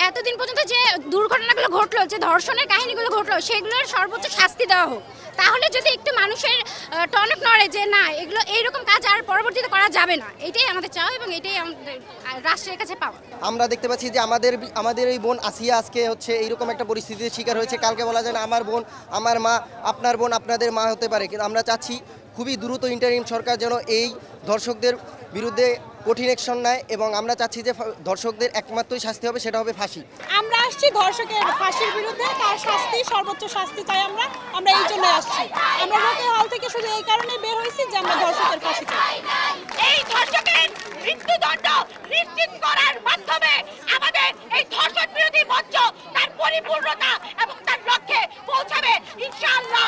এতদিন পর্যন্ত যে দুর্ঘটনাগুলো ঘটলো, যে ধর্ষণের কাহিনীগুলো ঘটলো, সেগুলোর সর্বোচ্চ শাস্তি দেওয়া হোক। তাহলে যদি একটু মানুষের টনক নড়ে যে না, এগুলো এইরকম কাজ আর পরবর্তীতে করা যাবে না, এটাই আমাদের চাওয়া এবং এটাই আমাদের রাষ্ট্রের কাছে পাওয়া। আমরা দেখতে পাচ্ছি যে আমাদের এই বোন আসিয়া আজকে হচ্ছে এইরকম একটা পরিস্থিতির শিকার হয়েছে। কালকে বলা যায় না আমার বোন আমার মা, আপনার বোন আপনাদের মা হতে পারে, কিন্তু আমরা চাচ্ছি খুবই দ্রুত ইন্টারিম সরকার যেন এই ধর্ষকদের বিরুদ্ধে কঠিন অ্যাকশন নেয়, এবং আমরা চাচ্ছি যে ধর্ষকদের একমাত্রই শাস্তি হবে, সেটা হবে ফাঁসি। আমরা আসছি ধর্ষকের ফাঁসির বিরুদ্ধে, তার শাস্তি সর্বোচ্চ শাস্তি চাই। আমরা এই জন্য আসছি। আমরা রোকের হল থেকে শুধু এই কারণে বের হয়েছি যে আমরা ধর্ষকের ফাঁসি চাই। এই ধর্ষকের মৃত্যুদণ্ড নিশ্চিত করার মাধ্যমে আমাদের এই ধর্ষণ বিরোধী মঞ্চ তার পরিপূর্ণতা এবং তার লক্ষ্যে পৌঁছাবে ইনশাআল্লাহ।